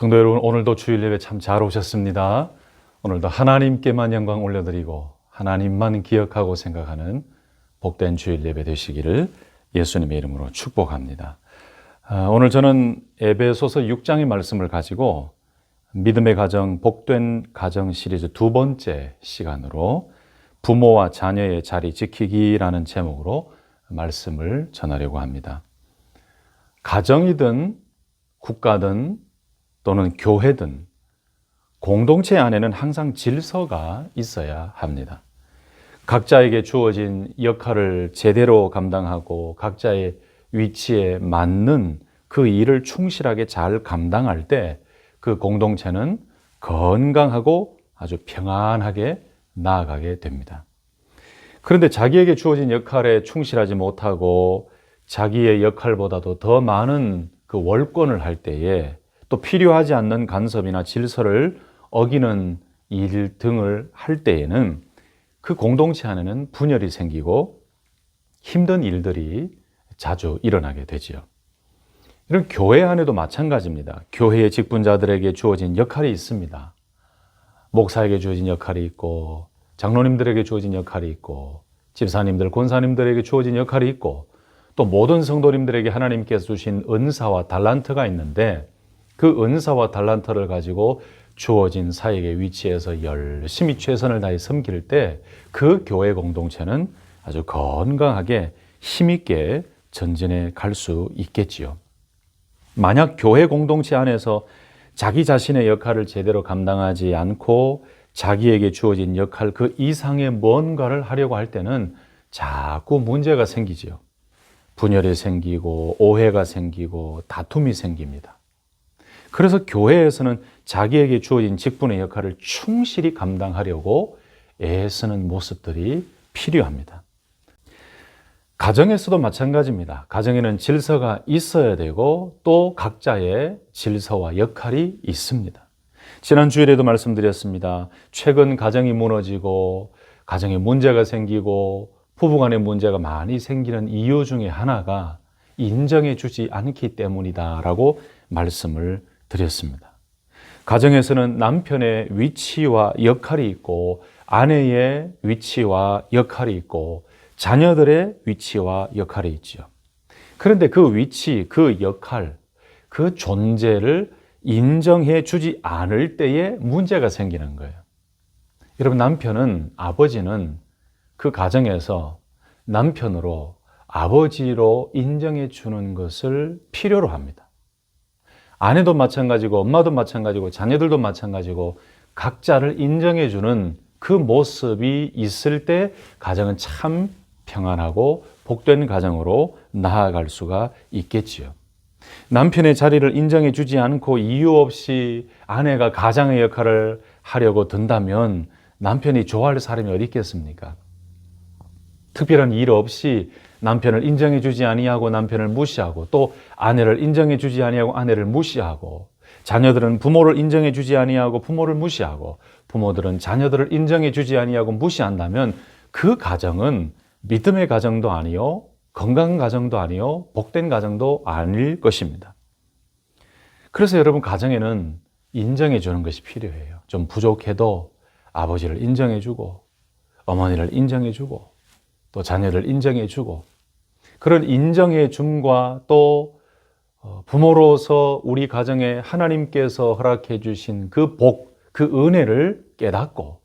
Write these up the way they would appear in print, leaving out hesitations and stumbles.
성도 여러분, 오늘도 주일 예배 참 잘 오셨습니다. 오늘도 하나님께만 영광 올려드리고 하나님만 기억하고 생각하는 복된 주일 예배 되시기를 예수님의 이름으로 축복합니다. 오늘 저는 에베소서 6장의 말씀을 가지고 믿음의 가정, 복된 가정 시리즈 두 번째 시간으로 부모와 자녀의 자리 지키기라는 제목으로 말씀을 전하려고 합니다. 가정이든 국가든 또는 교회든 공동체 안에는 항상 질서가 있어야 합니다. 각자에게 주어진 역할을 제대로 감당하고 각자의 위치에 맞는 그 일을 충실하게 잘 감당할 때 그 공동체는 건강하고 아주 평안하게 나아가게 됩니다. 그런데 자기에게 주어진 역할에 충실하지 못하고 자기의 역할보다도 더 많은 그 월권을 할 때에 또 필요하지 않는 간섭이나 질서를 어기는 일 등을 할 때에는 그 공동체 안에는 분열이 생기고 힘든 일들이 자주 일어나게 되지요. 이런 교회 안에도 마찬가지입니다. 교회의 직분자들에게 주어진 역할이 있습니다. 목사에게 주어진 역할이 있고 장로님들에게 주어진 역할이 있고 집사님들, 권사님들에게 주어진 역할이 있고 또 모든 성도님들에게 하나님께서 주신 은사와 달란트가 있는데 그 은사와 달란트를 가지고 주어진 사역의 위치에서 열심히 최선을 다해 섬길 때 그 교회 공동체는 아주 건강하게 힘있게 전진해 갈 수 있겠지요. 만약 교회 공동체 안에서 자기 자신의 역할을 제대로 감당하지 않고 자기에게 주어진 역할 그 이상의 뭔가를 하려고 할 때는 자꾸 문제가 생기지요. 분열이 생기고 오해가 생기고 다툼이 생깁니다. 그래서 교회에서는 자기에게 주어진 직분의 역할을 충실히 감당하려고 애쓰는 모습들이 필요합니다. 가정에서도 마찬가지입니다. 가정에는 질서가 있어야 되고 또 각자의 질서와 역할이 있습니다. 지난 주일에도 말씀드렸습니다. 최근 가정이 무너지고 가정에 문제가 생기고 부부간의 문제가 많이 생기는 이유 중에 하나가 인정해 주지 않기 때문이다라고 말씀을 드렸습니다. 가정에서는 남편의 위치와 역할이 있고 아내의 위치와 역할이 있고 자녀들의 위치와 역할이 있죠. 그런데 그 위치, 그 역할, 그 존재를 인정해 주지 않을 때에 문제가 생기는 거예요. 여러분, 남편은, 아버지는 그 가정에서 남편으로, 아버지로 인정해 주는 것을 필요로 합니다. 아내도 마찬가지고 엄마도 마찬가지고 자녀들도 마찬가지고 각자를 인정해 주는 그 모습이 있을 때 가정은 참 평안하고 복된 가정으로 나아갈 수가 있겠지요. 남편의 자리를 인정해 주지 않고 이유 없이 아내가 가장의 역할을 하려고 든다면 남편이 좋아할 사람이 어디 있겠습니까? 특별한 일 없이 남편을 인정해 주지 아니하고 남편을 무시하고 또 아내를 인정해 주지 아니하고 아내를 무시하고 자녀들은 부모를 인정해 주지 아니하고 부모를 무시하고 부모들은 자녀들을 인정해 주지 아니하고 무시한다면 그 가정은 믿음의 가정도 아니요 건강한 가정도 아니요 복된 가정도 아닐 것입니다. 그래서 여러분, 가정에는 인정해 주는 것이 필요해요. 좀 부족해도 아버지를 인정해 주고 어머니를 인정해 주고 또 자녀를 인정해 주고 그런 인정해 줌과 또 부모로서 우리 가정에 하나님께서 허락해 주신 그 복, 그 은혜를 깨닫고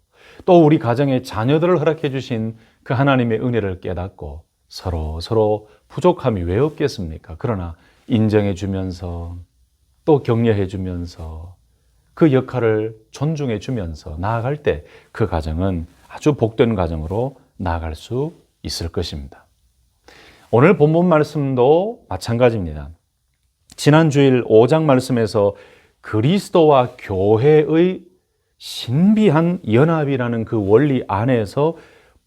또 우리 가정에 자녀들을 허락해 주신 그 하나님의 은혜를 깨닫고 서로 부족함이 왜 없겠습니까? 그러나 인정해 주면서 또 격려해 주면서 그 역할을 존중해 주면서 나아갈 때 그 가정은 아주 복된 가정으로 나아갈 수 있을 것입니다. 오늘 본문 말씀도 마찬가지입니다. 지난 주일 5장 말씀에서 그리스도와 교회의 신비한 연합이라는 그 원리 안에서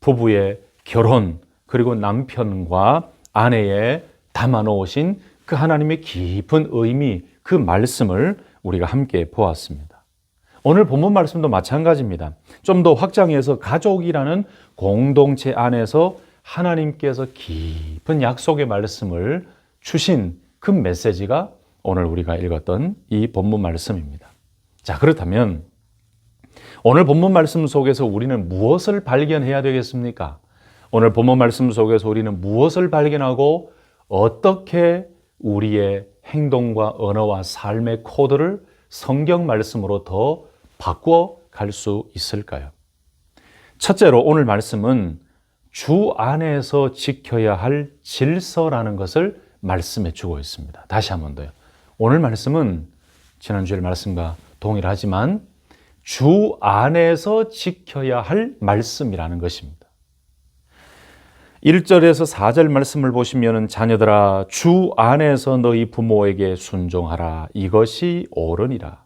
부부의 결혼 그리고 남편과 아내의 담아놓으신 그 하나님의 깊은 의미, 그 말씀을 우리가 함께 보았습니다. 오늘 본문 말씀도 마찬가지입니다. 좀 더 확장해서 가족이라는 공동체 안에서 하나님께서 깊은 약속의 말씀을 주신 그 메시지가 오늘 우리가 읽었던 이 본문 말씀입니다. 자, 그렇다면 오늘 본문 말씀 속에서 우리는 무엇을 발견해야 되겠습니까? 오늘 본문 말씀 속에서 우리는 무엇을 발견하고 어떻게 우리의 행동과 언어와 삶의 코드를 성경 말씀으로 더 바꿔 갈 수 있을까요? 첫째로 오늘 말씀은 주 안에서 지켜야 할 질서라는 것을 말씀해 주고 있습니다. 다시 한 번 더요. 오늘 말씀은 지난주의 말씀과 동일하지만 주 안에서 지켜야 할 말씀이라는 것입니다. 1절에서 4절 말씀을 보시면 자녀들아 주 안에서 너희 부모에게 순종하라. 이것이 옳으니라.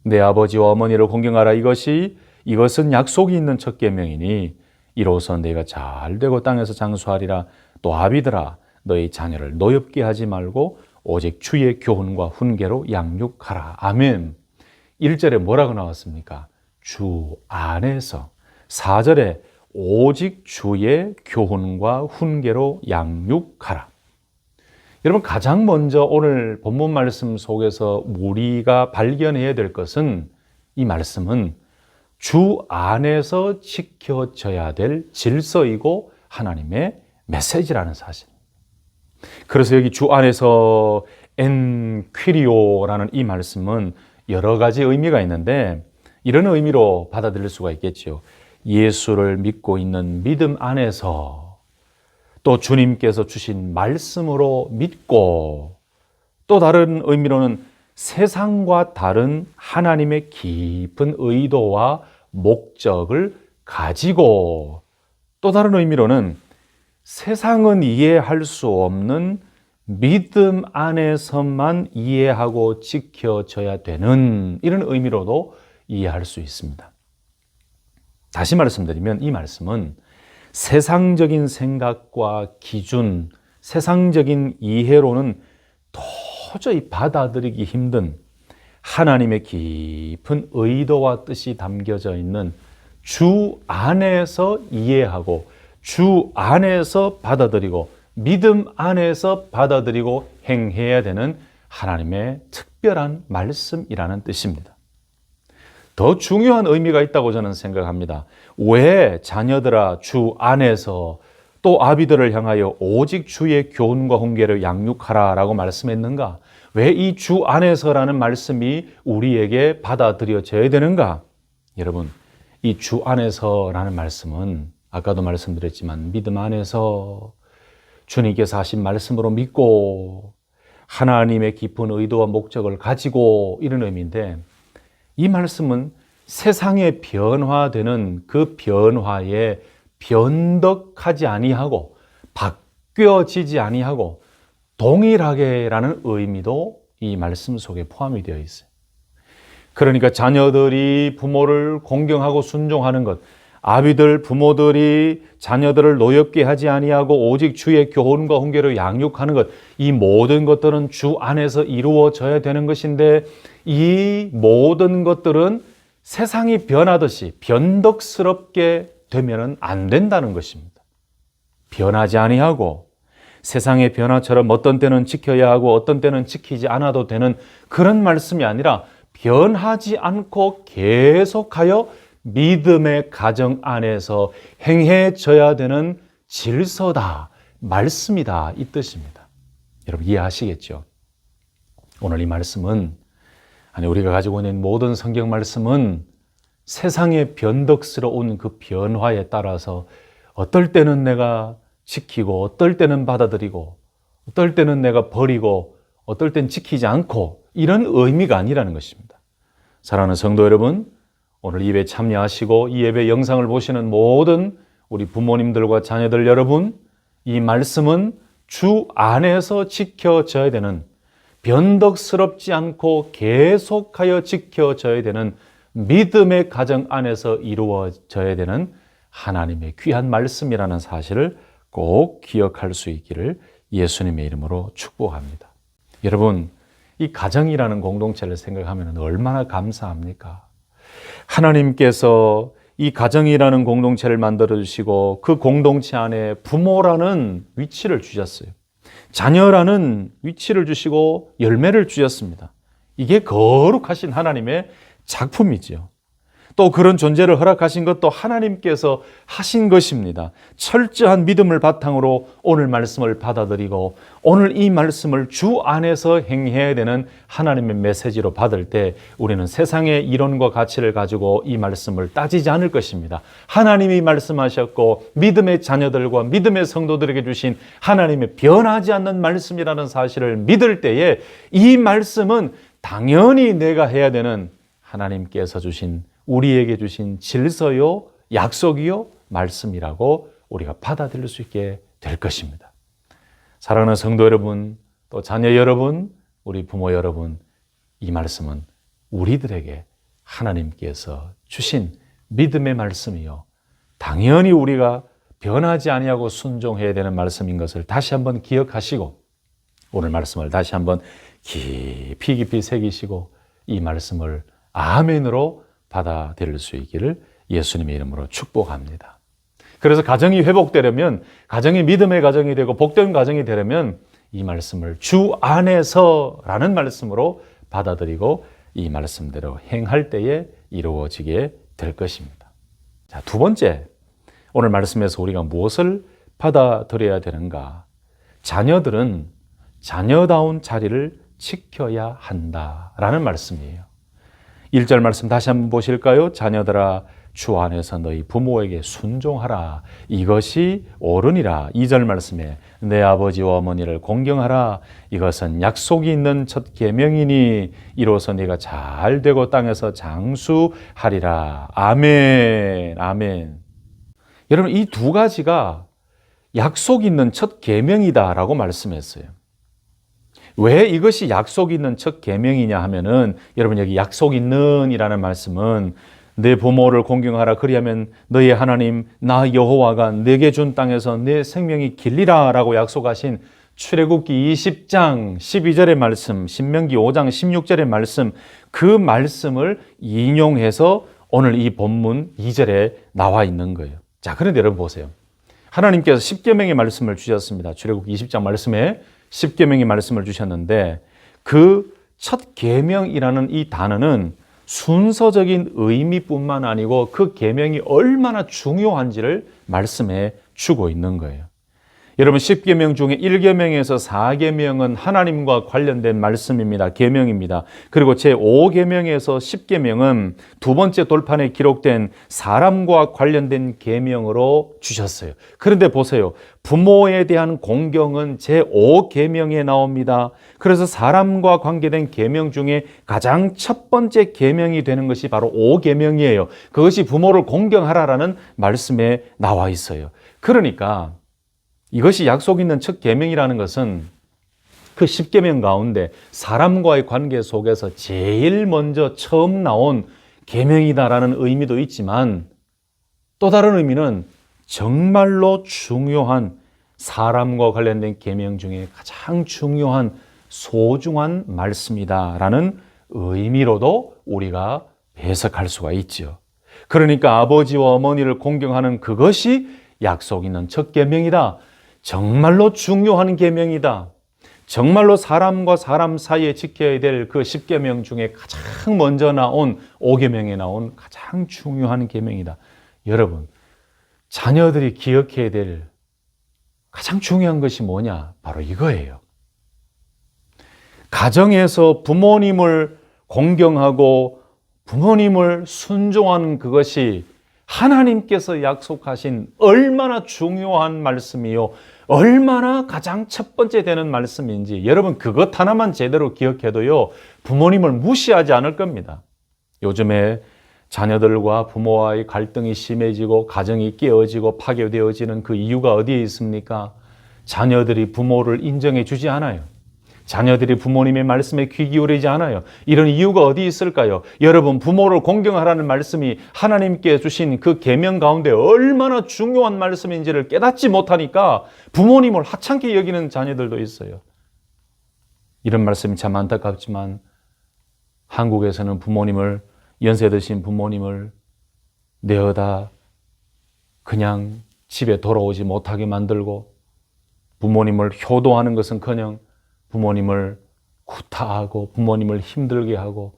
내 아버지와 어머니를 공경하라. 이것은 약속이 있는 첫 계명이니 이로써 내가 잘되고 땅에서 장수하리라. 또 아비들아 너희 자녀를 노엽게 하지 말고 오직 주의 교훈과 훈계로 양육하라. 아멘. 1절에 뭐라고 나왔습니까? 주 안에서. 4절에 오직 주의 교훈과 훈계로 양육하라. 여러분, 가장 먼저 오늘 본문 말씀 속에서 우리가 발견해야 될 것은 이 말씀은 주 안에서 지켜져야 될 질서이고 하나님의 메시지라는 사실. 그래서 여기 주 안에서 엔퀴리오라는 이 말씀은 여러 가지 의미가 있는데 이런 의미로 받아들일 수가 있겠죠. 예수를 믿고 있는 믿음 안에서, 또 주님께서 주신 말씀으로 믿고, 또 다른 의미로는 세상과 다른 하나님의 깊은 의도와 목적을 가지고, 또 다른 의미로는 세상은 이해할 수 없는 믿음 안에서만 이해하고 지켜져야 되는 이런 의미로도 이해할 수 있습니다. 다시 말씀드리면 이 말씀은 세상적인 생각과 기준, 세상적인 이해로는 도저히 받아들이기 힘든 하나님의 깊은 의도와 뜻이 담겨져 있는 주 안에서 이해하고 주 안에서 받아들이고 믿음 안에서 받아들이고 행해야 되는 하나님의 특별한 말씀이라는 뜻입니다. 더 중요한 의미가 있다고 저는 생각합니다. 왜 자녀들아 주 안에서, 또 아비들을 향하여 오직 주의 교훈과 훈계를 양육하라 라고 말씀했는가? 왜 이 주 안에서라는 말씀이 우리에게 받아들여져야 되는가? 여러분, 이 주 안에서라는 말씀은 아까도 말씀드렸지만 믿음 안에서 주님께서 하신 말씀으로 믿고 하나님의 깊은 의도와 목적을 가지고 이런 의미인데, 이 말씀은 세상에 변화되는 그 변화에 변덕하지 아니하고 바뀌어지지 아니하고 동일하게라는 의미도 이 말씀 속에 포함이 되어 있어요. 그러니까 자녀들이 부모를 공경하고 순종하는 것, 아비들, 부모들이 자녀들을 노엽게 하지 아니하고 오직 주의 교훈과 훈계로 양육하는 것, 이 모든 것들은 주 안에서 이루어져야 되는 것인데 이 모든 것들은 세상이 변하듯이 변덕스럽게 되면 안 된다는 것입니다. 변하지 아니하고 세상의 변화처럼 어떤 때는 지켜야 하고 어떤 때는 지키지 않아도 되는 그런 말씀이 아니라 변하지 않고 계속하여 믿음의 가정 안에서 행해져야 되는 질서다, 말씀이다, 이 뜻입니다. 여러분 이해하시겠죠? 오늘 이 말씀은, 우리가 가지고 있는 모든 성경 말씀은 세상의 변덕스러운 그 변화에 따라서 어떨 때는 내가 지키고 어떨 때는 받아들이고 어떨 때는 내가 버리고 어떨 땐 지키지 않고 이런 의미가 아니라는 것입니다. 사랑하는 성도 여러분, 오늘 예배 참여하시고 이 예배 영상을 보시는 모든 우리 부모님들과 자녀들 여러분, 이 말씀은 주 안에서 지켜져야 되는, 변덕스럽지 않고 계속하여 지켜져야 되는 믿음의 가정 안에서 이루어져야 되는 하나님의 귀한 말씀이라는 사실을 꼭 기억할 수 있기를 예수님의 이름으로 축복합니다. 여러분, 이 가정이라는 공동체를 생각하면 얼마나 감사합니까? 하나님께서 이 가정이라는 공동체를 만들어 주시고 그 공동체 안에 부모라는 위치를 주셨어요. 자녀라는 위치를 주시고 열매를 주셨습니다. 이게 거룩하신 하나님의 작품이지요. 또 그런 존재를 허락하신 것도 하나님께서 하신 것입니다. 철저한 믿음을 바탕으로 오늘 말씀을 받아들이고 오늘 이 말씀을 주 안에서 행해야 되는 하나님의 메시지로 받을 때 우리는 세상의 이론과 가치를 가지고 이 말씀을 따지지 않을 것입니다. 하나님이 말씀하셨고 믿음의 자녀들과 믿음의 성도들에게 주신 하나님의 변하지 않는 말씀이라는 사실을 믿을 때에 이 말씀은 당연히 내가 해야 되는 하나님께서 주신 우리에게 주신 질서요, 약속이요, 말씀이라고 우리가 받아들일 수 있게 될 것입니다. 사랑하는 성도 여러분, 또 자녀 여러분, 우리 부모 여러분, 이 말씀은 우리들에게 하나님께서 주신 믿음의 말씀이요. 당연히 우리가 변하지 아니하고 순종해야 되는 말씀인 것을 다시 한번 기억하시고 오늘 말씀을 다시 한번 깊이 새기시고 이 말씀을 아멘으로 받아들일 수 있기를 예수님의 이름으로 축복합니다. 그래서 가정이 회복되려면, 가정이 믿음의 가정이 되고 복된 가정이 되려면 이 말씀을 주 안에서라는 말씀으로 받아들이고 이 말씀대로 행할 때에 이루어지게 될 것입니다. 자, 두 번째, 오늘 말씀에서 우리가 무엇을 받아들여야 되는가? 자녀들은 자녀다운 자리를 지켜야 한다라는 말씀이에요. 1절 말씀 다시 한번 보실까요? 자녀들아 주 안에서 너희 부모에게 순종하라. 이것이 옳으니라. 2절 말씀에 내 아버지와 어머니를 공경하라. 이것은 약속이 있는 첫 계명이니 이로써 네가 잘 되고 땅에서 장수하리라. 아멘. 아멘. 여러분 이 두 가지가 약속 있는 첫 계명이다라고 말씀했어요. 왜 이것이 약속 있는 첫 계명이냐 하면은 여러분 여기 약속 있는이라는 말씀은 내 부모를 공경하라 그리하면 너의 하나님 나 여호와가 내게 준 땅에서 내 생명이 길리라라고 약속하신 출애굽기 20장 12절의 말씀, 신명기 5장 16절의 말씀, 그 말씀을 인용해서 오늘 이 본문 2절에 나와 있는 거예요. 자, 그런데 여러분 보세요. 하나님께서 십계명의 말씀을 주셨습니다. 출애굽기 20장 말씀에 십계명의 말씀을 주셨는데 그 첫 계명이라는 이 단어는 순서적인 의미뿐만 아니고 그 계명이 얼마나 중요한지를 말씀해 주고 있는 거예요. 여러분 10계명 중에 1계명에서 4계명은 하나님과 관련된 말씀입니다. 계명입니다. 그리고 제5계명에서 10계명은 두 번째 돌판에 기록된 사람과 관련된 계명으로 주셨어요. 그런데 보세요. 부모에 대한 공경은 제5계명에 나옵니다. 그래서 사람과 관계된 계명 중에 가장 첫 번째 계명이 되는 것이 바로 5계명이에요. 그것이 부모를 공경하라라는 말씀에 나와 있어요. 그러니까 이것이 약속 있는 첫 계명이라는 것은 그 10계명 가운데 사람과의 관계 속에서 제일 먼저 처음 나온 계명이다라는 의미도 있지만 또 다른 의미는 정말로 중요한 사람과 관련된 계명 중에 가장 중요한 소중한 말씀이다라는 의미로도 우리가 해석할 수가 있죠. 그러니까 아버지와 어머니를 공경하는 그것이 약속 있는 첫 계명이다. 정말로 중요한 계명이다. 정말로 사람과 사람 사이에 지켜야 될 그 10계명 중에 가장 먼저 나온 5계명에 나온 가장 중요한 계명이다. 여러분, 자녀들이 기억해야 될 가장 중요한 것이 뭐냐? 바로 이거예요. 가정에서 부모님을 공경하고 부모님을 순종하는 그것이 하나님께서 약속하신 얼마나 중요한 말씀이요, 얼마나 가장 첫 번째 되는 말씀인지 여러분 그것 하나만 제대로 기억해도요 부모님을 무시하지 않을 겁니다. 요즘에 자녀들과 부모와의 갈등이 심해지고 가정이 깨어지고 파괴되어지는 그 이유가 어디에 있습니까? 자녀들이 부모를 인정해 주지 않아요. 자녀들이 부모님의 말씀에 귀 기울이지 않아요. 이런 이유가 어디 있을까요? 여러분, 부모를 공경하라는 말씀이 하나님께 주신 그 계명 가운데 얼마나 중요한 말씀인지를 깨닫지 못하니까 부모님을 하찮게 여기는 자녀들도 있어요. 이런 말씀이 참 안타깝지만 한국에서는 부모님을, 연세 드신 부모님을 내어다 그냥 집에 돌아오지 못하게 만들고 부모님을 효도하는 것은커녕 부모님을 구타하고 부모님을 힘들게 하고,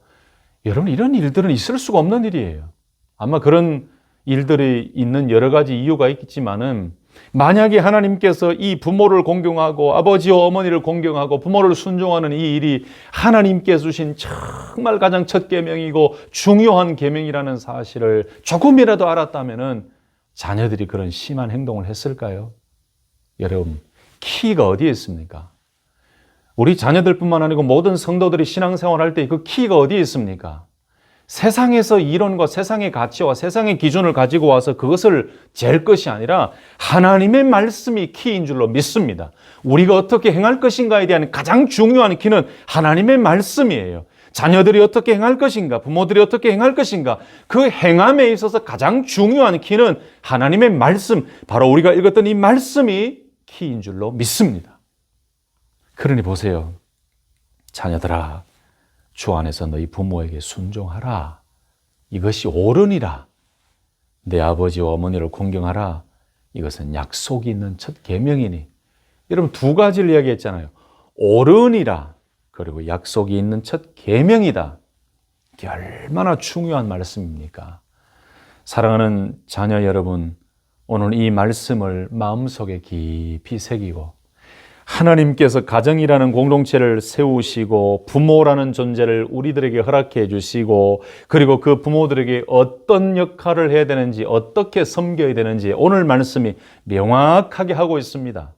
여러분 이런 일들은 있을 수가 없는 일이에요. 아마 그런 일들이 있는 여러 가지 이유가 있겠지만은, 만약에 하나님께서 이 부모를 공경하고 아버지와 어머니를 공경하고 부모를 순종하는 이 일이 하나님께 주신 정말 가장 첫 계명이고 중요한 계명이라는 사실을 조금이라도 알았다면은 자녀들이 그런 심한 행동을 했을까요? 여러분, 키가 어디에 있습니까? 우리 자녀들뿐만 아니고 모든 성도들이 신앙생활할 때 그 키가 어디에 있습니까? 세상에서 이론과 세상의 가치와 세상의 기준을 가지고 와서 그것을 잴 것이 아니라 하나님의 말씀이 키인 줄로 믿습니다. 우리가 어떻게 행할 것인가에 대한 가장 중요한 키는 하나님의 말씀이에요. 자녀들이 어떻게 행할 것인가, 부모들이 어떻게 행할 것인가, 그 행함에 있어서 가장 중요한 키는 하나님의 말씀, 바로 우리가 읽었던 이 말씀이 키인 줄로 믿습니다. 그러니 보세요. 자녀들아, 주 안에서 너희 부모에게 순종하라. 이것이 옳으니라. 내 아버지와 어머니를 공경하라. 이것은 약속이 있는 첫 계명이니. 여러분 두 가지를 이야기했잖아요. 옳으니라. 그리고 약속이 있는 첫 계명이다. 이게 얼마나 중요한 말씀입니까? 사랑하는 자녀 여러분, 오늘 이 말씀을 마음속에 깊이 새기고 하나님께서 가정이라는 공동체를 세우시고 부모라는 존재를 우리들에게 허락해 주시고, 그리고 그 부모들에게 어떤 역할을 해야 되는지, 어떻게 섬겨야 되는지 오늘 말씀이 명확하게 하고 있습니다.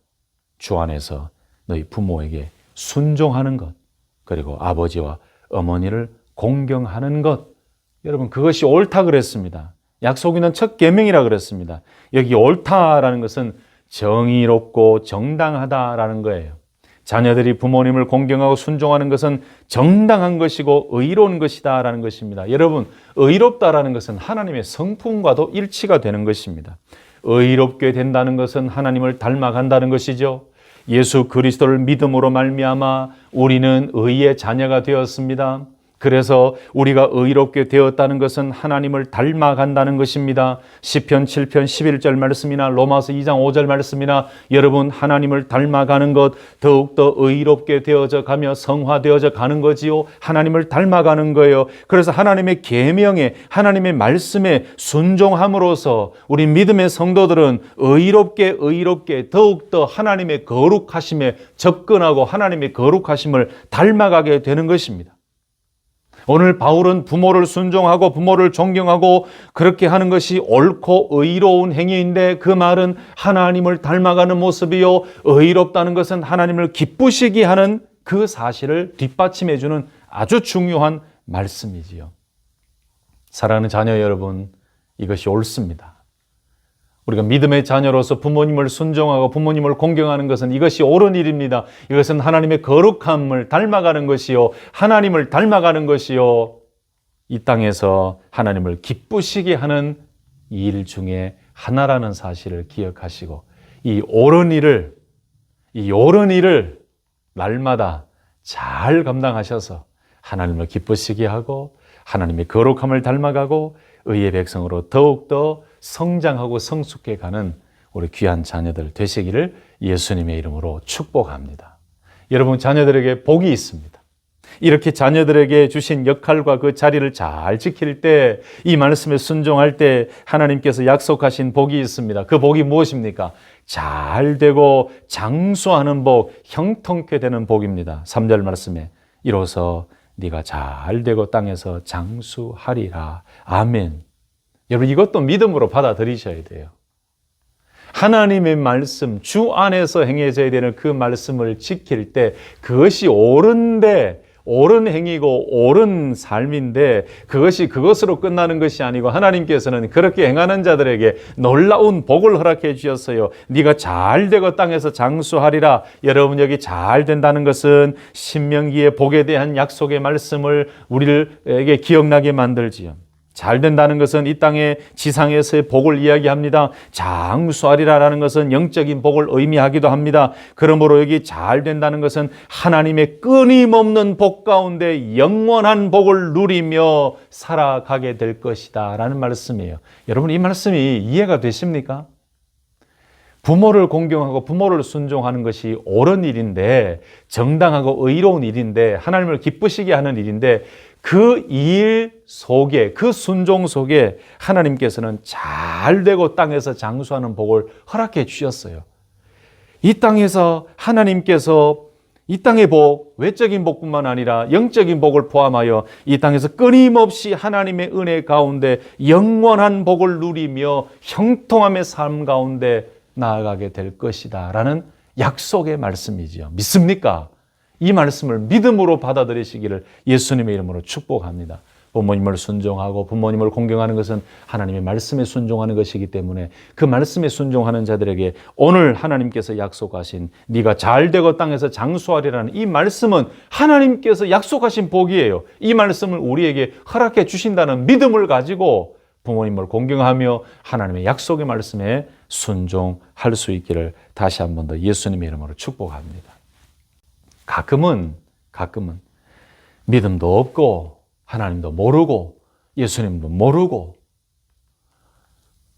주 안에서 너희 부모에게 순종하는 것, 그리고 아버지와 어머니를 공경하는 것, 여러분 그것이 옳다 그랬습니다. 약속 있는 첫 계명이라 그랬습니다. 여기 옳다라는 것은 정의롭고 정당하다라는 거예요. 자녀들이 부모님을 공경하고 순종하는 것은 정당한 것이고 의로운 것이다라는 것입니다. 여러분, 의롭다라는 것은 하나님의 성품과도 일치가 되는 것입니다. 의롭게 된다는 것은 하나님을 닮아간다는 것이죠. 예수 그리스도를 믿음으로 말미암아 우리는 의의 자녀가 되었습니다. 그래서 우리가 의롭게 되었다는 것은 하나님을 닮아간다는 것입니다. 시편 7편 11절 말씀이나 로마서 2장 5절 말씀이나 여러분 하나님을 닮아가는 것, 더욱더 의롭게 되어져 가며 성화되어져 가는 거지요. 하나님을 닮아가는 거예요. 그래서 하나님의 계명에, 하나님의 말씀에 순종함으로써 우리 믿음의 성도들은 의롭게 더욱더 하나님의 거룩하심에 접근하고 하나님의 거룩하심을 닮아가게 되는 것입니다. 오늘 바울은 부모를 순종하고 부모를 존경하고 그렇게 하는 것이 옳고 의로운 행위인데, 그 말은 하나님을 닮아가는 모습이요, 의롭다는 것은 하나님을 기쁘시게 하는 그 사실을 뒷받침해 주는 아주 중요한 말씀이지요. 사랑하는 자녀 여러분, 이것이 옳습니다. 우리가 믿음의 자녀로서 부모님을 순종하고 부모님을 공경하는 것은 이것이 옳은 일입니다. 이것은 하나님의 거룩함을 닮아가는 것이요, 하나님을 닮아가는 것이요, 이 땅에서 하나님을 기쁘시게 하는 일 중에 하나라는 사실을 기억하시고, 이 옳은 일을 날마다 잘 감당하셔서 하나님을 기쁘시게 하고 하나님의 거룩함을 닮아가고 의의 백성으로 더욱더 성장하고 성숙해 가는 우리 귀한 자녀들 되시기를 예수님의 이름으로 축복합니다. 여러분, 자녀들에게 복이 있습니다. 이렇게 자녀들에게 주신 역할과 그 자리를 잘 지킬 때, 이 말씀에 순종할 때 하나님께서 약속하신 복이 있습니다. 그 복이 무엇입니까? 잘 되고 장수하는 복, 형통케 되는 복입니다. 3절 말씀에 이로써 네가 잘 되고 땅에서 장수하리라. 아멘. 여러분, 이것도 믿음으로 받아들이셔야 돼요. 하나님의 말씀, 주 안에서 행해져야 되는 그 말씀을 지킬 때 그것이 옳은 행위고 옳은 삶인데, 그것이 그것으로 끝나는 것이 아니고 하나님께서는 그렇게 행하는 자들에게 놀라운 복을 허락해 주셨어요. 네가 잘 되고 땅에서 장수하리라. 여러분, 여기 잘 된다는 것은 신명기의 복에 대한 약속의 말씀을 우리에게 기억나게 만들지요. 잘 된다는 것은 이 땅의 지상에서의 복을 이야기합니다. 장수하리라라는 것은 영적인 복을 의미하기도 합니다. 그러므로 여기 잘 된다는 것은 하나님의 끊임없는 복 가운데 영원한 복을 누리며 살아가게 될 것이다 라는 말씀이에요. 여러분, 이 말씀이 이해가 되십니까? 부모를 공경하고 부모를 순종하는 것이 옳은 일인데, 정당하고 의로운 일인데, 하나님을 기쁘시게 하는 일인데, 그 일 속에, 그 순종 속에 하나님께서는 잘되고 땅에서 장수하는 복을 허락해 주셨어요. 이 땅에서 하나님께서 이 땅의 복, 외적인 복뿐만 아니라 영적인 복을 포함하여 이 땅에서 끊임없이 하나님의 은혜 가운데 영원한 복을 누리며 형통함의 삶 가운데 나아가게 될 것이다 라는 약속의 말씀이지요. 믿습니까? 이 말씀을 믿음으로 받아들이시기를 예수님의 이름으로 축복합니다. 부모님을 순종하고 부모님을 공경하는 것은 하나님의 말씀에 순종하는 것이기 때문에 그 말씀에 순종하는 자들에게 오늘 하나님께서 약속하신 네가 잘되고 땅에서 장수하리라는 이 말씀은 하나님께서 약속하신 복이에요. 이 말씀을 우리에게 허락해 주신다는 믿음을 가지고 부모님을 공경하며 하나님의 약속의 말씀에 순종할 수 있기를 다시 한 번 더 예수님의 이름으로 축복합니다. 가끔은 믿음도 없고 하나님도 모르고 예수님도 모르고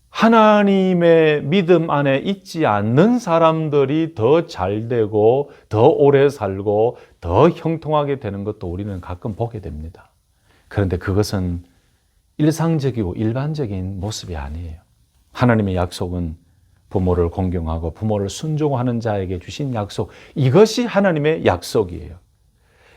하나님의 믿음 안에 있지 않는 사람들이 더 잘되고 더 오래 살고 더 형통하게 되는 것도 우리는 가끔 보게 됩니다. 그런데 그것은 일상적이고 일반적인 모습이 아니에요. 하나님의 약속은 부모를 공경하고 부모를 순종하는 자에게 주신 약속, 이것이 하나님의 약속이에요.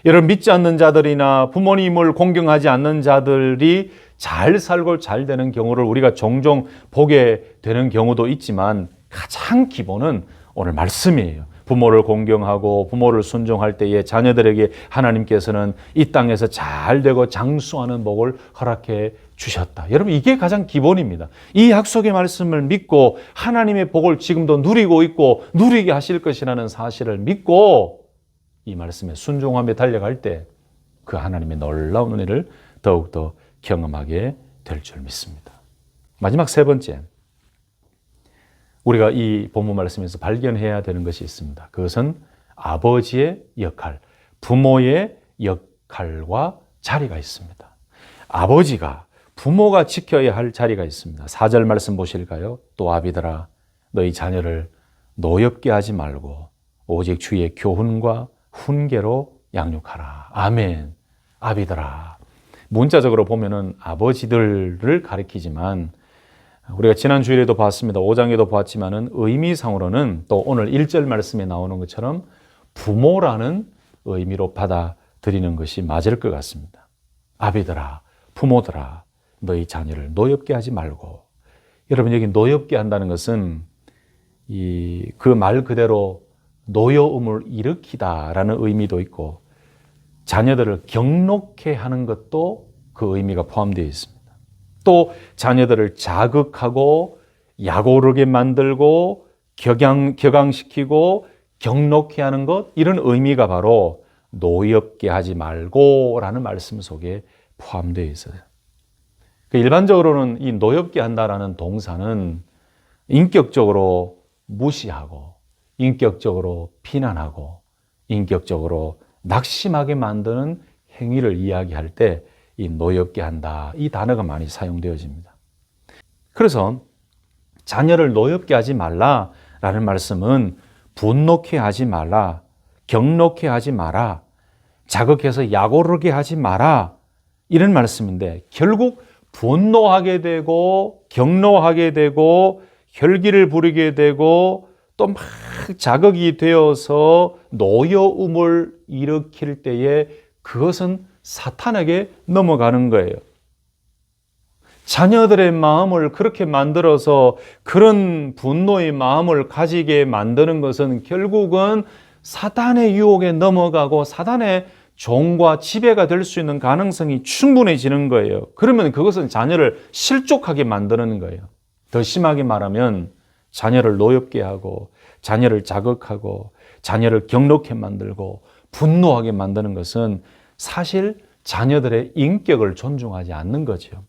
여러분, 믿지 않는 자들이나 부모님을 공경하지 않는 자들이 잘 살고 잘 되는 경우를 우리가 종종 보게 되는 경우도 있지만 가장 기본은 오늘 말씀이에요. 부모를 공경하고 부모를 순종할 때에 자녀들에게 하나님께서는 이 땅에서 잘 되고 장수하는 복을 허락해 주셨다. 여러분, 이게 가장 기본입니다. 이 약속의 말씀을 믿고 하나님의 복을 지금도 누리고 있고 누리게 하실 것이라는 사실을 믿고 이 말씀에 순종하며 달려갈 때 그 하나님의 놀라운 은혜를 더욱더 경험하게 될 줄 믿습니다. 마지막 세 번째, 우리가 이 본문 말씀에서 발견해야 되는 것이 있습니다. 그것은 아버지의 역할, 부모의 역할과 자리가 있습니다. 아버지가, 부모가 지켜야 할 자리가 있습니다. 4절 말씀 보실까요? 또 아비들아, 너희 자녀를 노엽게 하지 말고 오직 주의 교훈과 훈계로 양육하라. 아멘. 아비들아. 문자적으로 보면은 아버지들을 가리키지만 우리가 지난 주일에도 봤습니다. 5장에도 보았지만은 의미상으로는 또 오늘 1절 말씀에 나오는 것처럼 부모라는 의미로 받아들이는 것이 맞을 것 같습니다. 아비들아, 부모들아, 너희 자녀를 노엽게 하지 말고. 여러분, 여기 노엽게 한다는 것은 그 말 그대로 노여움을 일으키다라는 의미도 있고 자녀들을 경록해 하는 것도 그 의미가 포함되어 있습니다. 또 자녀들을 자극하고 약오르게 만들고 격앙시키고 경록해 하는 것, 이런 의미가 바로 노엽게 하지 말고 라는 말씀 속에 포함되어 있어요. 일반적으로는 이 노엽게 한다라는 동사는 인격적으로 무시하고 인격적으로 비난하고 인격적으로 낙심하게 만드는 행위를 이야기할 때 이 노엽게 한다, 이 단어가 많이 사용되어집니다. 그래서 자녀를 노엽게 하지 말라라는 말씀은 분노케 하지 말라, 경록케 하지 마라, 자극해서 약오르게 하지 마라, 이런 말씀인데 결국 분노하게 되고 경노하게 되고 혈기를 부리게 되고 또 막 자극이 되어서 노여움을 일으킬 때에 그것은 사탄에게 넘어가는 거예요. 자녀들의 마음을 그렇게 만들어서 그런 분노의 마음을 가지게 만드는 것은 결국은 사탄의 유혹에 넘어가고 사탄의 종과 지배가 될 수 있는 가능성이 충분해지는 거예요. 그러면 그것은 자녀를 실족하게 만드는 거예요. 더 심하게 말하면 자녀를 노엽게 하고 자녀를 자극하고 자녀를 경록해 만들고 분노하게 만드는 것은 사실 자녀들의 인격을 존중하지 않는 거죠.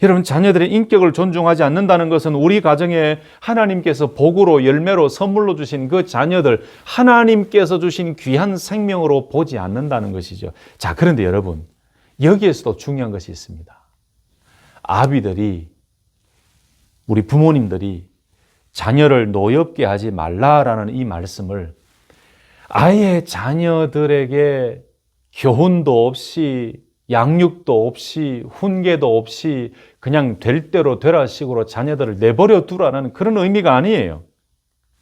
여러분, 자녀들의 인격을 존중하지 않는다는 것은 우리 가정에 하나님께서 복으로 열매로 선물로 주신 그 자녀들, 하나님께서 주신 귀한 생명으로 보지 않는다는 것이죠. 자, 그런데 여러분, 여기에서도 중요한 것이 있습니다. 아비들이, 우리 부모님들이 자녀를 노엽게 하지 말라라는 이 말씀을 아예 자녀들에게 교훈도 없이 양육도 없이 훈계도 없이 그냥 될 대로 되라 식으로 자녀들을 내버려 두라는 그런 의미가 아니에요.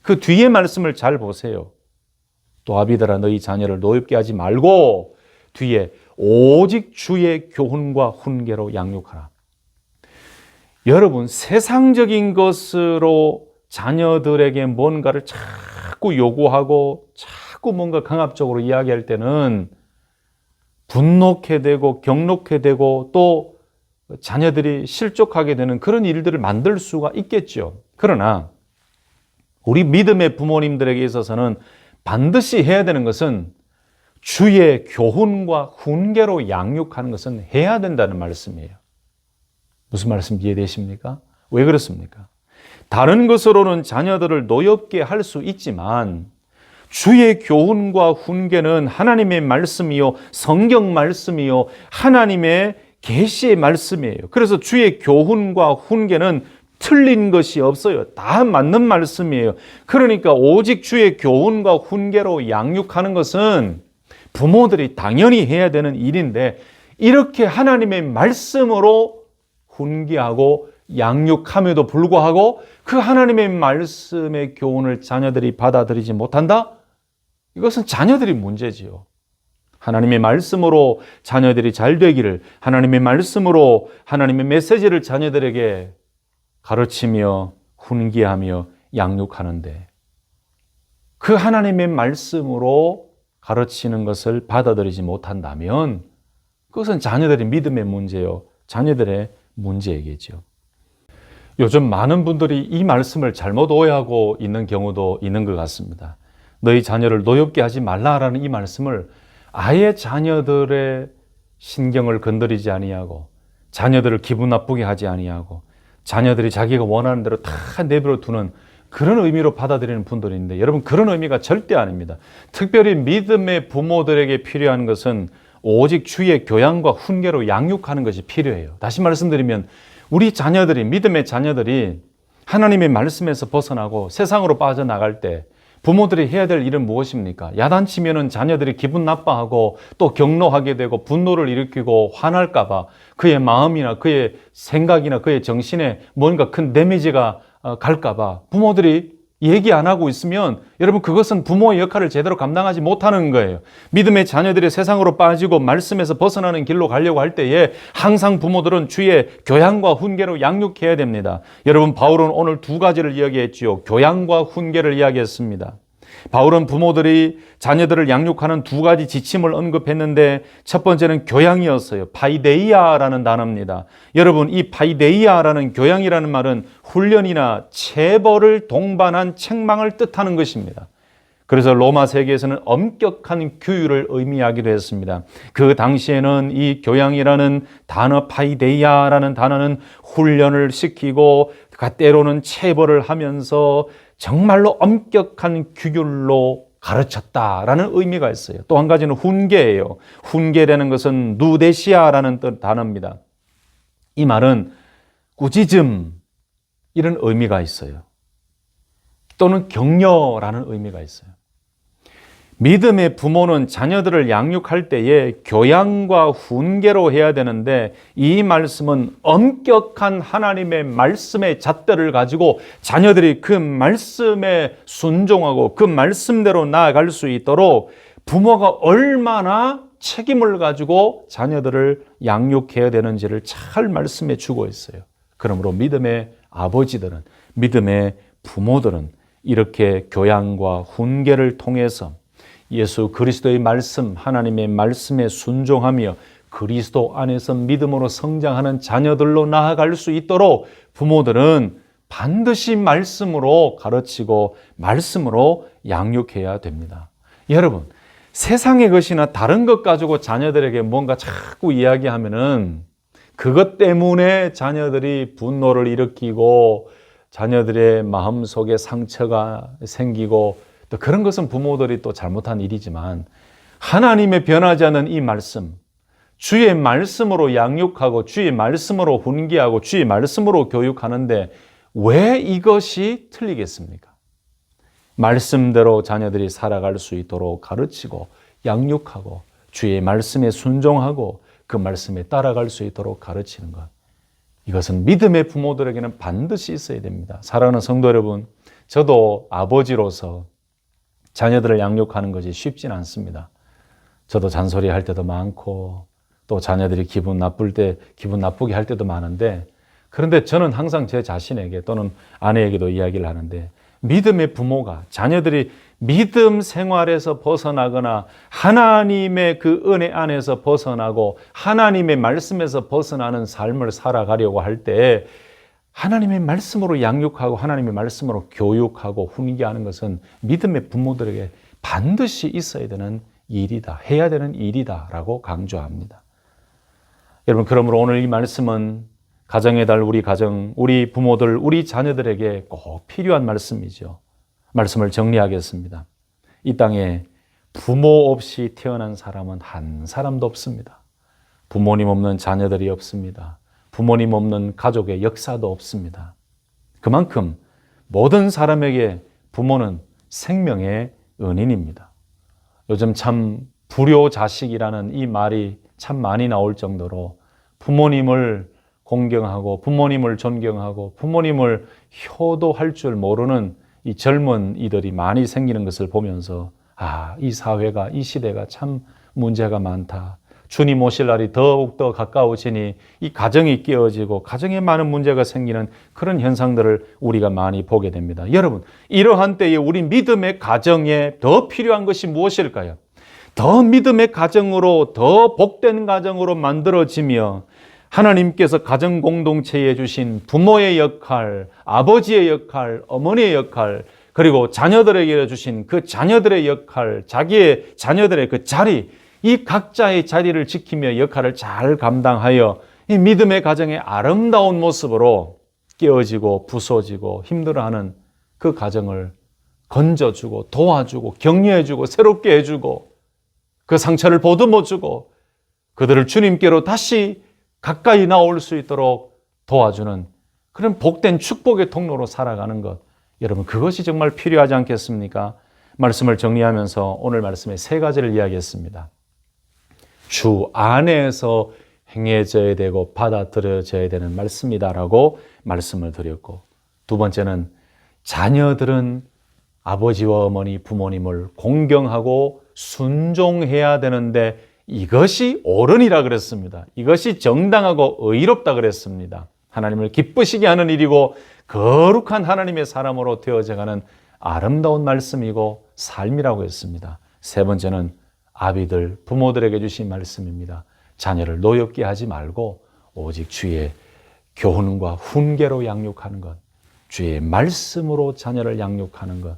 그 뒤에 말씀을 잘 보세요. 또 아비들아 너희 자녀를 노엽게 하지 말고 뒤에 오직 주의 교훈과 훈계로 양육하라. 여러분, 세상적인 것으로 자녀들에게 뭔가를 자꾸 요구하고 자꾸 뭔가 강압적으로 이야기할 때는 분노케 되고 경록케 되고 또 자녀들이 실족하게 되는 그런 일들을 만들 수가 있겠죠. 그러나 우리 믿음의 부모님들에게 있어서는 반드시 해야 되는 것은 주의 교훈과 훈계로 양육하는 것은 해야 된다는 말씀이에요. 무슨 말씀 이해되십니까? 왜 그렇습니까? 다른 것으로는 자녀들을 노엽게 할 수 있지만 주의 교훈과 훈계는 하나님의 말씀이요 성경 말씀이요 하나님의 계시의 말씀이에요. 그래서 주의 교훈과 훈계는 틀린 것이 없어요. 다 맞는 말씀이에요. 그러니까 오직 주의 교훈과 훈계로 양육하는 것은 부모들이 당연히 해야 되는 일인데 이렇게 하나님의 말씀으로 훈계하고 양육함에도 불구하고 그 하나님의 말씀의 교훈을 자녀들이 받아들이지 못한다? 이것은 자녀들이 문제지요. 하나님의 말씀으로 자녀들이 잘 되기를, 하나님의 말씀으로 하나님의 메시지를 자녀들에게 가르치며 훈계하며 양육하는데 그 하나님의 말씀으로 가르치는 것을 받아들이지 못한다면 그것은 자녀들의 믿음의 문제요, 자녀들의 문제이겠죠. 요즘 많은 분들이 이 말씀을 잘못 오해하고 있는 경우도 있는 것 같습니다. 너희 자녀를 노엽게 하지 말라라는 이 말씀을 아예 자녀들의 신경을 건드리지 아니하고 자녀들을 기분 나쁘게 하지 아니하고 자녀들이 자기가 원하는 대로 다 내버려 두는 그런 의미로 받아들이는 분들이 있는데 여러분, 그런 의미가 절대 아닙니다. 특별히 믿음의 부모들에게 필요한 것은 오직 주의 교양과 훈계로 양육하는 것이 필요해요. 다시 말씀드리면 우리 자녀들이, 믿음의 자녀들이 하나님의 말씀에서 벗어나고 세상으로 빠져나갈 때 부모들이 해야 될 일은 무엇입니까? 야단치면은 자녀들이 기분 나빠하고 또 경노하게 되고 분노를 일으키고 화날까 봐 그의 마음이나 그의 생각이나 그의 정신에 뭔가 큰 데미지가 갈까 봐 부모들이 얘기 안 하고 있으면 여러분, 그것은 부모의 역할을 제대로 감당하지 못하는 거예요. 믿음의 자녀들이 세상으로 빠지고 말씀에서 벗어나는 길로 가려고 할 때에 항상 부모들은 주의 교양과 훈계로 양육해야 됩니다. 여러분, 바울은 오늘 두 가지를 이야기했지요. 교양과 훈계를 이야기했습니다. 바울은 부모들이 자녀들을 양육하는 두 가지 지침을 언급했는데 첫 번째는 교양이었어요. 파이데이아라는 단어입니다. 여러분, 이 파이데이아라는 교양이라는 말은 훈련이나 체벌을 동반한 책망을 뜻하는 것입니다. 그래서 로마 세계에서는 엄격한 규율을 의미하기도 했습니다. 그 당시에는 이 교양이라는 단어, 파이데이아라는 단어는 훈련을 시키고 때로는 체벌을 하면서 정말로 엄격한 규율로 가르쳤다라는 의미가 있어요. 또 한 가지는 훈계예요. 훈계라는 것은 누데시아라는 단어입니다. 이 말은 꾸짖음, 이런 의미가 있어요. 또는 격려라는 의미가 있어요. 믿음의 부모는 자녀들을 양육할 때에 교양과 훈계로 해야 되는데 이 말씀은 엄격한 하나님의 말씀의 잣대를 가지고 자녀들이 그 말씀에 순종하고 그 말씀대로 나아갈 수 있도록 부모가 얼마나 책임을 가지고 자녀들을 양육해야 되는지를 잘 말씀해 주고 있어요. 그러므로 믿음의 아버지들은, 믿음의 부모들은 이렇게 교양과 훈계를 통해서 예수 그리스도의 말씀, 하나님의 말씀에 순종하며 그리스도 안에서 믿음으로 성장하는 자녀들로 나아갈 수 있도록 부모들은 반드시 말씀으로 가르치고 말씀으로 양육해야 됩니다. 여러분, 세상의 것이나 다른 것 가지고 자녀들에게 뭔가 자꾸 이야기하면은 그것 때문에 자녀들이 분노를 일으키고 자녀들의 마음속에 상처가 생기고 또 그런 것은 부모들이 또 잘못한 일이지만 하나님의 변하지 않는 이 말씀, 주의 말씀으로 양육하고 주의 말씀으로 훈계하고 주의 말씀으로 교육하는데 왜 이것이 틀리겠습니까? 말씀대로 자녀들이 살아갈 수 있도록 가르치고 양육하고 주의 말씀에 순종하고 그 말씀에 따라갈 수 있도록 가르치는 것. 이것은 믿음의 부모들에게는 반드시 있어야 됩니다. 사랑하는 성도 여러분, 저도 아버지로서 자녀들을 양육하는 것이 쉽진 않습니다. 저도 잔소리할 때도 많고 또 자녀들이 기분 나쁠 때 기분 나쁘게 할 때도 많은데, 그런데 저는 항상 제 자신에게 또는 아내에게도 이야기를 하는데, 믿음의 부모가 자녀들이 믿음 생활에서 벗어나거나 하나님의 그 은혜 안에서 벗어나고 하나님의 말씀에서 벗어나는 삶을 살아가려고 할 때 하나님의 말씀으로 양육하고 하나님의 말씀으로 교육하고 훈계하는 것은 믿음의 부모들에게 반드시 있어야 되는 일이다, 해야 되는 일이다라고 강조합니다. 여러분, 그러므로 오늘 이 말씀은 가정의 달 우리 가정, 우리 부모들, 우리 자녀들에게 꼭 필요한 말씀이죠. 말씀을 정리하겠습니다. 이 땅에 부모 없이 태어난 사람은 한 사람도 없습니다. 부모님 없는 자녀들이 없습니다. 부모님 없는 가족의 역사도 없습니다. 그만큼 모든 사람에게 부모는 생명의 은인입니다. 요즘 참 불효자식이라는 이 말이 참 많이 나올 정도로 부모님을 공경하고 부모님을 존경하고 부모님을 효도할 줄 모르는 이 젊은 이들이 많이 생기는 것을 보면서 이 사회가, 이 시대가 참 문제가 많다. 주님 오실 날이 더욱더 가까워지니 이 가정이 깨어지고 가정에 많은 문제가 생기는 그런 현상들을 우리가 많이 보게 됩니다. 여러분, 이러한 때에 우리 믿음의 가정에 더 필요한 것이 무엇일까요? 더 믿음의 가정으로, 더 복된 가정으로 만들어지며 하나님께서 가정 공동체에 주신 부모의 역할, 아버지의 역할, 어머니의 역할, 그리고 자녀들에게 주신 그 자녀들의 역할, 자기의 자녀들의 그 자리, 이 각자의 자리를 지키며 역할을 잘 감당하여 이 믿음의 가정의 아름다운 모습으로 깨어지고 부서지고 힘들어하는 그 가정을 건져주고 도와주고 격려해주고 새롭게 해주고 그 상처를 보듬어주고 그들을 주님께로 다시 가까이 나올 수 있도록 도와주는 그런 복된 축복의 통로로 살아가는 것, 여러분, 그것이 정말 필요하지 않겠습니까? 말씀을 정리하면서 오늘 말씀의 세 가지를 이야기했습니다. 주 안에서 행해져야 되고 받아들여져야 되는 말씀이다라고 말씀을 드렸고, 두 번째는 자녀들은 아버지와 어머니, 부모님을 공경하고 순종해야 되는데 이것이 옳으니라 그랬습니다. 이것이 정당하고 의롭다 그랬습니다. 하나님을 기쁘시게 하는 일이고 거룩한 하나님의 사람으로 되어져가는 아름다운 말씀이고 삶이라고 했습니다. 세 번째는 아비들, 부모들에게 주신 말씀입니다. 자녀를 노엽게 하지 말고 오직 주의 교훈과 훈계로 양육하는 것, 주의 말씀으로 자녀를 양육하는 것.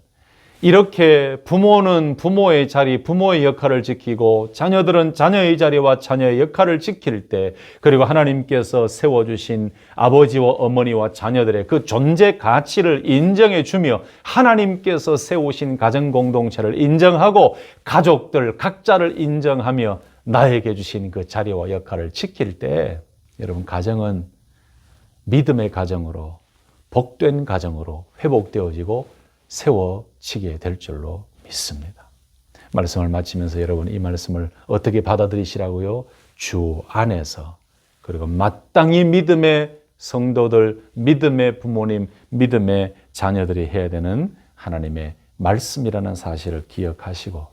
이렇게 부모는 부모의 자리, 부모의 역할을 지키고 자녀들은 자녀의 자리와 자녀의 역할을 지킬 때, 그리고 하나님께서 세워주신 아버지와 어머니와 자녀들의 그 존재 가치를 인정해 주며 하나님께서 세우신 가정 공동체를 인정하고 가족들 각자를 인정하며 나에게 주신 그 자리와 역할을 지킬 때, 여러분, 가정은 믿음의 가정으로, 복된 가정으로 회복되어지고 세워지게 될 줄로 믿습니다. 말씀을 마치면서 여러분, 이 말씀을 어떻게 받아들이시라고요? 주 안에서, 그리고 마땅히 믿음의 성도들, 믿음의 부모님, 믿음의 자녀들이 해야 되는 하나님의 말씀이라는 사실을 기억하시고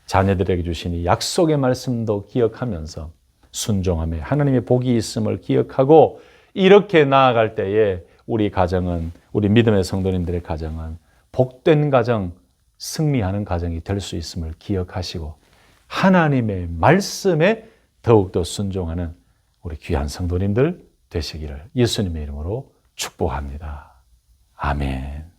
자녀들에게 주신 이 약속의 말씀도 기억하면서 순종함에 하나님의 복이 있음을 기억하고 이렇게 나아갈 때에 우리 가정은, 우리 믿음의 성도님들의 가정은 복된 가정, 승리하는 가정이 될 수 있음을 기억하시고 하나님의 말씀에 더욱더 순종하는 우리 귀한 성도님들 되시기를 예수님의 이름으로 축복합니다. 아멘.